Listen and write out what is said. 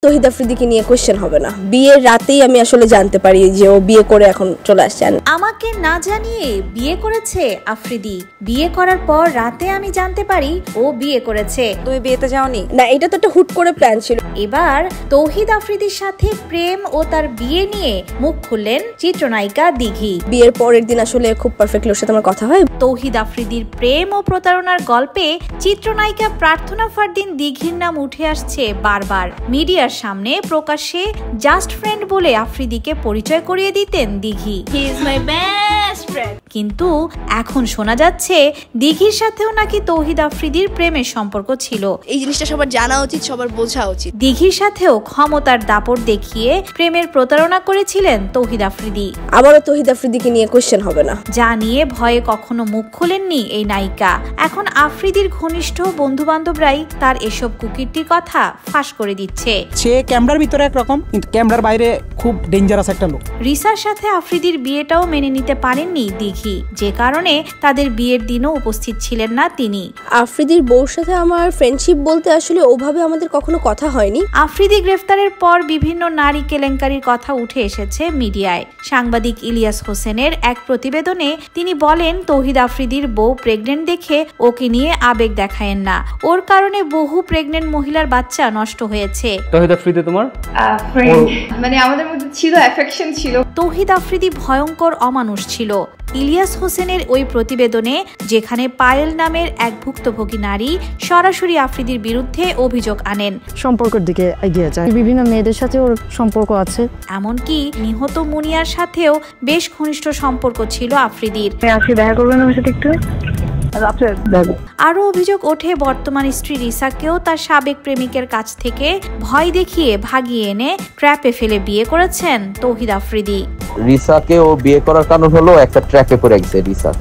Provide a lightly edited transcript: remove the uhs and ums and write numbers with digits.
তৌহিদ আফ্রিদিকে নিয়ে কোয়েশ্চেন হবে না। বিয়ের রাতেই আমি আসলে জানতে পারি যে ও বিয়ে করে এখন চলে আসছে। আমাকে না জানিয়ে বিয়ে করেছে আফ্রিদি। বিয়ে করার পর রাতে আমি জানতে পারি ও বিয়ে করেছে। তুমি বিয়েতে যাওনি? না, এটা তো একটা হুট করে প্ল্যান ছিল। এবার তৌহিদ আফ্রিদির সাথে প্রেম ও তার বিয়ে নিয়ে মুখ খুললেন চিত্রনায়িকা দিঘি। বিয়ের পরের দিন আসলে খুব পারফেক্টলি ওর সাথে আমার কথা হয়। তৌহিদ আফ্রিদির প্রেম ও প্রতারণার গল্পে চিত্রনায়িকা প্রার্থনা ফারদিন দিঘির নাম উঠে আসছে বারবার। মিডিয়ার সামনে প্রকাশ্যে জাস্ট ফ্রেন্ড বলে আফ্রিদিকে পরিচয় করিয়ে দিতেন Dighi. He is my best friend. কিন্তু এখন শোনা যাচ্ছে দিঘির সাথেও নাকি তৌহিদ আফ্রিদির প্রেমের সম্পর্ক ছিল। এই জিনিসটা সবার জানা উচিত, সবার বোঝা উচিত। দিঘির সাথেও ক্ষমতার দাপট দেখিয়ে প্রেমের প্রতারণা করেছিলেন তৌহিদ আফ্রিদি। আবারও তৌহিদ আফ্রিদিকে নিয়ে কোয়েশ্চেন হবে না। যা নিয়ে ভয়ে কখনো মুখ খোলেননি এই নায়িকা। এখন আফ্রিদির ঘনিষ্ঠ বন্ধু বান্ধবরাই তার এসব কুকীর্তির কথা ফাঁস করে দিচ্ছে। সে ক্যামেরার ভিতরে একরকম, কিন্তু ক্যামেরার বাইরে খুব ডেঞ্জারাস একটা লোক। রিসার সাথে আফ্রিদির বিয়েটাও মেনে নিতে পারেননি দিঘি, যে কারণে তাদের বিয়ের দিনও উপস্থিত ছিলেন না তিনি। আফ্রিদির বউর সাথে আমার ফ্রেন্ডশিপ বলতে আসলে ওভাবে আমাদের কখনো কথা হয়নি। আফ্রিদি গ্রেফতারের পর বিভিন্ন নারী কেলেঙ্কারির কথা উঠে এসেছে মিডিয়ায়। সাংবাদিক ইলিয়াস হোসেনের এক প্রতিবেদনে তিনি বলেন, তৌহিদ আফ্রিদির বউ প্রেগনেন্ট দেখে ওকে নিয়ে আবেগ দেখায়েন না। ওর কারণে বহু প্রেগনেন্ট মহিলার বাচ্চা নষ্ট হয়েছে। তৌহিদ আফ্রিদি তোমার ফ্রেন্ড, মানে আমাদের মধ্যে ছিল অ্যাফেকশন ছিল। তৌহিদ আফ্রিদি ভয়ঙ্কর অমানুষ ছিল। ইলিয়াস হোসেনের ওই প্রতিবেদনে, যেখানে পায়েল নামের এক ভুক্তভোগী নারী সরাসরি আফ্রিদির বিরুদ্ধে অভিযোগ আনেন, সম্পর্কের দিকে এগিয়ে যায়, বিভিন্ন মেয়েদের সাথে ওর সম্পর্ক আছে, এমনকি নিহত মুনিয়ার সাথেও বেশ ঘনিষ্ঠ সম্পর্ক ছিল আফ্রিদির। দেখা করবেন আমার সাথে একটু? আরো অভিযোগ ওঠে বর্তমান স্ত্রী রিসাকেও তার সাবেক প্রেমিকের কাছ থেকে ভয় দেখিয়ে ভাগিয়ে এনে ট্র্যাপে ফেলে বিয়ে করেছেন তৌহিদ আফ্রিদি। রিসাকে ও বিয়ে করার কারণ হলো একটা ট্র্যাপে পড়ে গেছে রিসা।